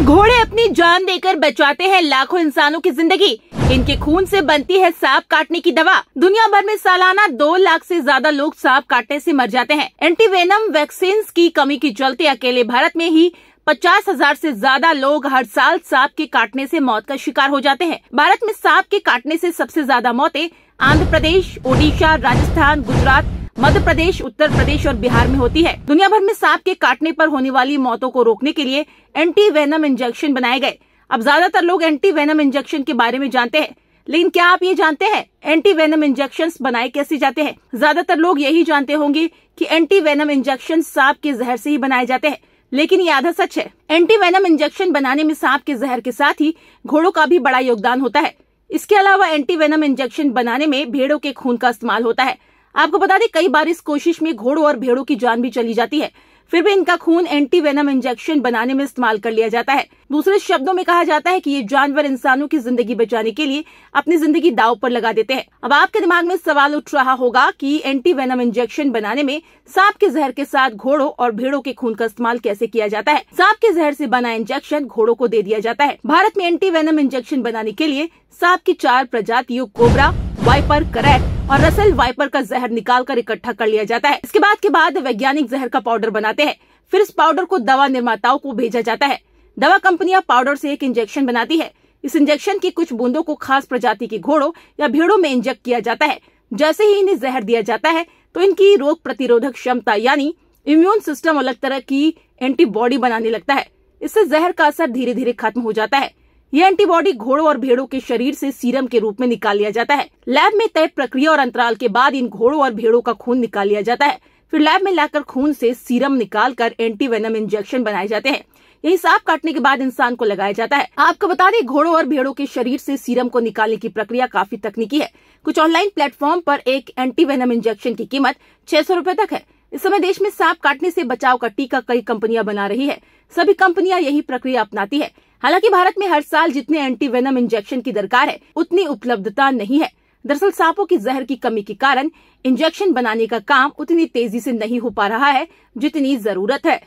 घोड़े अपनी जान देकर बचाते हैं लाखों इंसानों की जिंदगी। इनके खून से बनती है सांप काटने की दवा। दुनिया भर में सालाना 2 लाख से ज्यादा लोग सांप काटने से मर जाते हैं। एंटीवेनम वैक्सीन की कमी के चलते अकेले भारत में ही 50,000 से ज्यादा लोग हर साल सांप के काटने से मौत का शिकार हो जाते हैं। भारत में सांप के काटने से सबसे ज्यादा मौतें आंध्र प्रदेश, ओडिशा, राजस्थान, गुजरात, मध्य प्रदेश, उत्तर प्रदेश और बिहार में होती है। दुनिया भर में सांप के काटने पर होने वाली मौतों को रोकने के लिए एंटीवेनम इंजेक्शन बनाए गए। अब ज्यादातर लोग एंटीवेनम इंजेक्शन के बारे में जानते हैं, लेकिन क्या आप ये जानते हैं एंटीवेनम इंजेक्शन बनाए कैसे जाते हैं? ज्यादातर लोग यही जानते होंगे कि एंटीवेनम इंजेक्शन सांप के जहर से ही बनाए जाते हैं, लेकिन ये आधा सच है। एंटीवेनम इंजेक्शन बनाने में सांप के जहर के साथ ही घोड़ों का भी बड़ा योगदान होता है। इसके अलावा एंटीवेनम इंजेक्शन बनाने में भेड़ों के खून का इस्तेमाल होता है। आपको बता दें, कई बार इस कोशिश में घोड़ों और भेड़ों की जान भी चली जाती है, फिर भी इनका खून एंटीवेनम इंजेक्शन बनाने में इस्तेमाल कर लिया जाता है। दूसरे शब्दों में कहा जाता है कि ये जानवर इंसानों की जिंदगी बचाने के लिए अपनी जिंदगी दांव पर लगा देते हैं। अब आपके दिमाग में सवाल उठ रहा होगा कि एंटीवेनम इंजेक्शन बनाने में सांप के जहर के साथ घोड़ों और भेड़ों के खून का इस्तेमाल कैसे किया जाता है? सांप के जहर से बना इंजेक्शन घोड़ों को दे दिया जाता है। भारत में एंटीवेनम इंजेक्शन बनाने के लिए सांप की 4 प्रजातियों कोबरा, वाइपर, करैट और रसेल वाइपर का जहर निकालकर इकट्ठा कर लिया जाता है। इसके बाद वैज्ञानिक जहर का पाउडर बनाते हैं। फिर इस पाउडर को दवा निर्माताओं को भेजा जाता है। दवा कंपनियां पाउडर से एक इंजेक्शन बनाती है। इस इंजेक्शन की कुछ बूंदों को खास प्रजाति के घोड़ों या भेड़ों में इंजेक्ट किया जाता है। जैसे ही इन्हें जहर दिया जाता है तो इनकी रोग प्रतिरोधक क्षमता यानी इम्यून सिस्टम अलग तरह की एंटीबॉडी बनाने लगता है। इससे जहर का असर धीरे धीरे खत्म हो जाता है। यह एंटीबॉडी घोड़ों और भेड़ों के शरीर से सीरम के रूप में निकाल लिया जाता है। लैब में तय प्रक्रिया और अंतराल के बाद इन घोड़ों और भेड़ों का खून निकाल लिया जाता है। फिर लैब में लाकर खून से सीरम निकालकर एंटीवेनम इंजेक्शन बनाए जाते हैं। यही सांप काटने के बाद इंसान को लगाया जाता है। आपको बता दें, घोड़ों और भेड़ों के शरीर से सीरम को निकालने की प्रक्रिया काफी तकनीकी है। कुछ ऑनलाइन प्लेटफॉर्म पर एक एंटीवेनम इंजेक्शन की कीमत 600 रुपए तक है। इस समय देश में सांप काटने से बचाव का टीका कई कंपनियां बना रही है। सभी कंपनियां यही प्रक्रिया अपनाती है। हालांकि भारत में हर साल जितने एंटीवेनम इंजेक्शन की दरकार है उतनी उपलब्धता नहीं है। दरअसल सांपों की जहर की कमी के कारण इंजेक्शन बनाने का काम उतनी तेजी से नहीं हो पा रहा है जितनी जरूरत है।